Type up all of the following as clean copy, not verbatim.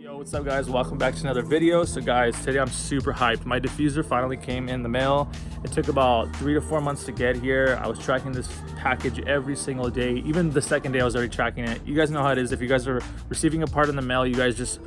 Yo, what's up guys? Welcome back to another video. So guys, today I'm super hyped. My diffuser finally came in the mail. It took about 3 to 4 months to get here. I was tracking this package every single day. Even the second day I was already tracking it. You guys know how it is. If you guys are receiving a part in the mail, you guys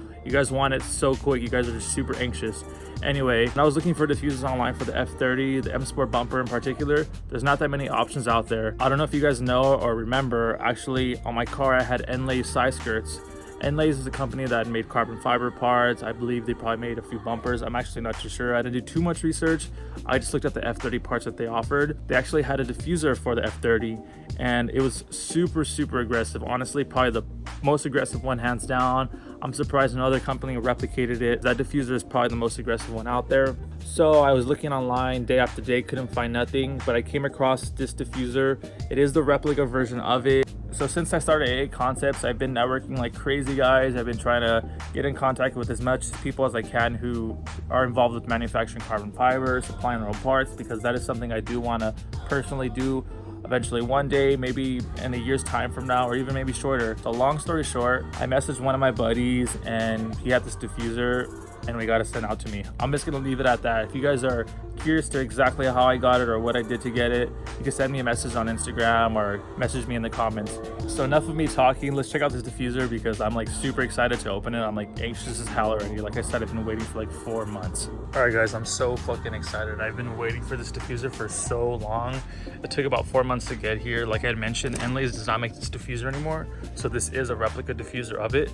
want it so quick. You guys are just super anxious. Anyway, I was looking for diffusers online for the F30, the M Sport bumper in particular. There's not that many options out there. I don't know if you guys know or remember, actually on my car I had Enlaze side skirts. Enlaze is a company that made carbon fiber parts. I believe they probably made a few bumpers. I'm actually not too sure. I didn't do too much research. I just looked at the F30 parts that they offered. They actually had a diffuser for the F30 and it was super aggressive. Honestly, probably the most aggressive one hands down. I'm surprised another company replicated it. That diffuser is probably the most aggressive one out there. So I was looking online day after day, couldn't find nothing, but I came across this diffuser. It is the replica version of it. So since I started AA Concepts, I've been networking like crazy, guys. I've been trying to get in contact with as much people as I can who are involved with manufacturing carbon fiber, supplying their own parts, because that is something I do want to personally do eventually one day, maybe in a year's time from now, or even maybe shorter. So long story short, I messaged one of my buddies and he had this diffuser and we got it sent out to me. I'm just gonna leave it at that. If you guys are curious to exactly how I got it or what I did to get it, you can send me a message on Instagram or message me in the comments. So enough of me talking, let's check out this diffuser because I'm like super excited to open it. I'm like anxious as hell already. Like I said, I've been waiting for like 4 months. All right guys, I'm so fucking excited. I've been waiting for this diffuser for so long. It took about 4 months to get here. Like I had mentioned, Enlaze does not make this diffuser anymore. So this is a replica diffuser of it.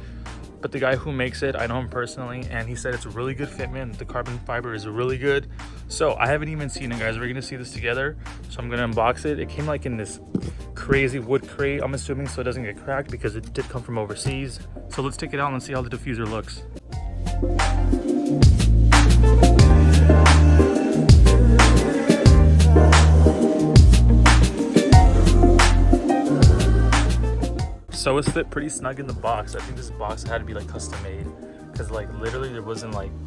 But the guy who makes it, I know him personally, and he said it's a really good fitment. The carbon fiber is really good. So I haven't even seen it, guys. We're gonna see this together. So I'm gonna unbox it. It came like in this crazy wood crate, I'm assuming, so it doesn't get cracked because it did come from overseas. So let's take it out and see how the diffuser looks. So it's fit pretty snug in the box. I think this box had to be like custom made because like literally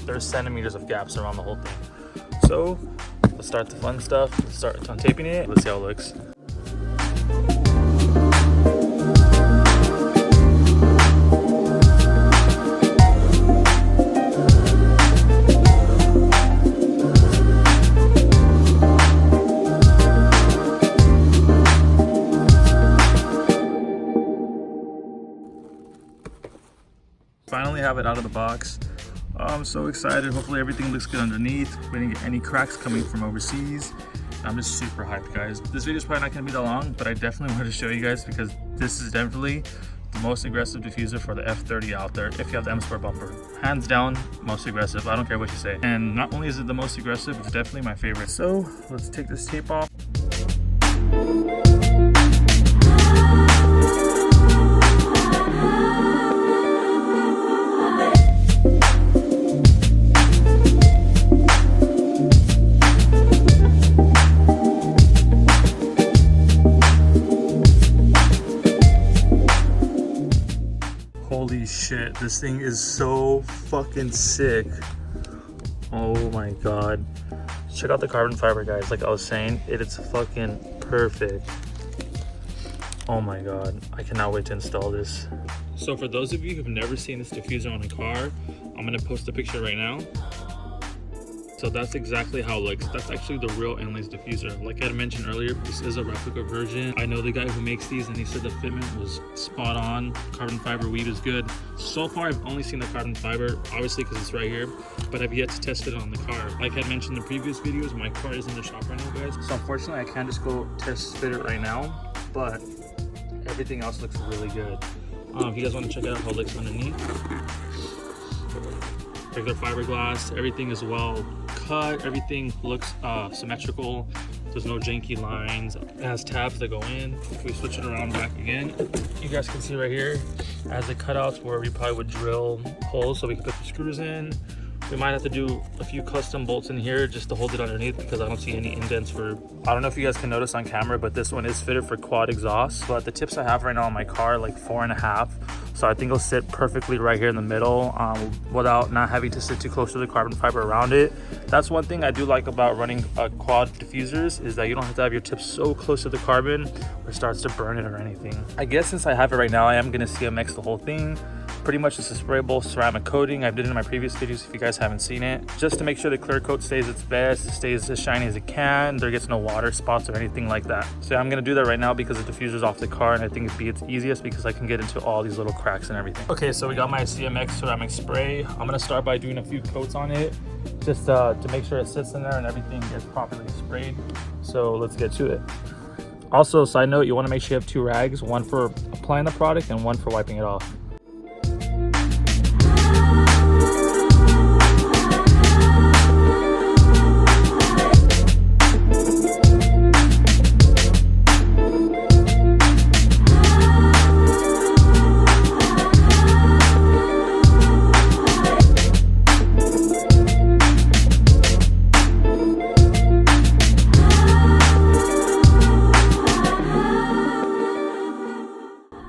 there's centimeters of gaps around the whole thing. So let's start the fun stuff. Let's start untaping it. Let's see how it looks. Finally have it out of the box. I'm so excited. Hopefully everything looks good underneath. We didn't get any cracks coming from overseas. I'm just super hyped, guys. This video is probably not gonna be that long, but I definitely wanted to show you guys because this is definitely the most aggressive diffuser for the F30 out there if you have the M Sport bumper. Hands down, most aggressive. I don't care what you say. And not only is it the most aggressive, it's definitely my favorite. So let's take this tape off. Holy shit, this thing is so fucking sick. Oh my god. Check out the carbon fiber, guys. Like I was saying, it is fucking perfect. Oh my god, I cannot wait to install this. So for those of you who've never seen this diffuser on a car, I'm gonna post a picture right now. So that's exactly how it looks. That's actually the real Enlaze diffuser. Like I had mentioned earlier, this is a replica version. I know the guy who makes these and he said the fitment was spot on. Carbon fiber weave is good. So far, I've only seen the carbon fiber, obviously because it's right here, but I've yet to test it on the car. Like I had mentioned in the previous videos, my car is in the shop right now, guys. So unfortunately, I can't just go test fit it right now, but everything else looks really good. If you guys want to check out how it looks underneath, regular fiberglass, everything is well cut, everything looks symmetrical. There's no janky lines. It has tabs that go in. If we switch it around back again, you guys can see right here, it has the cutouts where we probably would drill holes so we can put the screws in. We might have to do a few custom bolts in here just to hold it underneath because I don't see any indents for, I don't know if you guys can notice on camera, but this one is fitted for quad exhaust. But the tips I have right now on my car are like 4.5. So I think it'll sit perfectly right here in the middle without not having to sit too close to the carbon fiber around it. That's one thing I do like about running quad diffusers is that you don't have to have your tips so close to the carbon where it starts to burn it or anything. I guess since I have it right now, I am gonna CMX the whole thing. pretty much just a sprayable ceramic coating. I've did it in my previous videos if you guys haven't seen it, just to make sure the clear coat stays its best, it stays as shiny as it can, there gets no water spots or anything like that. So I'm gonna do that right now because the diffuser's off the car, and I think it'd be its easiest because I can get into all these little cracks and everything. Okay, so we got my CMX ceramic spray. I'm gonna start by doing a few coats on it just to make sure it sits in there and everything gets properly sprayed. So let's get to it. Also, side note, you want to make sure you have 2 rags, one for applying the product and one for wiping it off.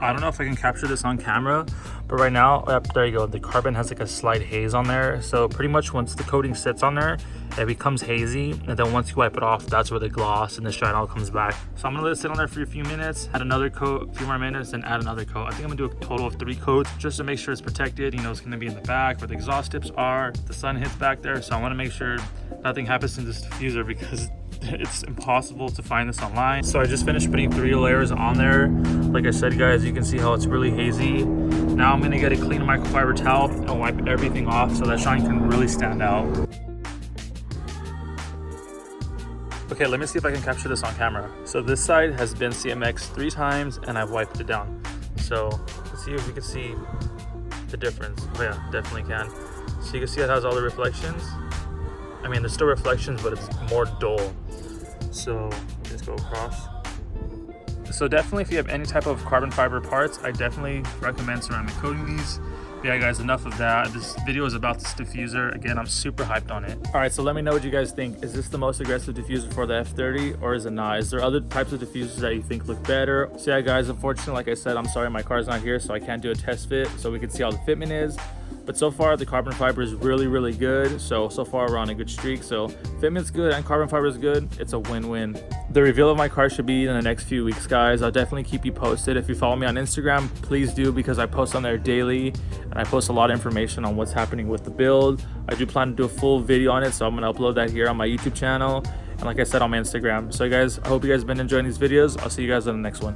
I don't know if I can capture this on camera, but right now, there you go, the carbon has like a slight haze on there. So pretty much once the coating sits on there, it becomes hazy, and then once you wipe it off, that's where the gloss and the shine all comes back. So I'm gonna let it sit on there for a few minutes, add another coat, a few more minutes, and add another coat. I think I'm gonna do a total of 3 coats just to make sure it's protected. You know, it's gonna be in the back where the exhaust tips are, the sun hits back there, so I wanna make sure nothing happens to this diffuser because it's impossible to find this online. So I just finished putting 3 layers on there. Like I said, guys, you can see how it's really hazy. Now I'm gonna get a clean microfiber towel and wipe everything off so that shine can really stand out. Okay, let me see if I can capture this on camera. So this side has been CMX 3 times and I've wiped it down. So let's see if we can see the difference. Oh yeah, definitely can. So you can see it has all the reflections. I mean, there's still reflections, but it's more dull. So just go across. So definitely, if you have any type of carbon fiber parts, I definitely recommend ceramic coating these. But yeah, guys, enough of that. This video is about this diffuser. Again, I'm super hyped on it. All right, so let me know what you guys think. Is this the most aggressive diffuser for the F30, or is it not? Is there other types of diffusers that you think look better? So yeah, guys, unfortunately, like I said, I'm sorry my car's not here, so I can't do a test fit, so we can see how the fitment is. But so far, the carbon fiber is really, really good. So far, we're on a good streak. So fitment's good and carbon fiber is good. It's a win-win. The reveal of my car should be in the next few weeks, guys. I'll definitely keep you posted. If you follow me on Instagram, please do, because I post on there daily and I post a lot of information on what's happening with the build. I do plan to do a full video on it, so I'm gonna upload that here on my YouTube channel. And like I said, on my Instagram. So guys, I hope you guys have been enjoying these videos. I'll see you guys in the next one.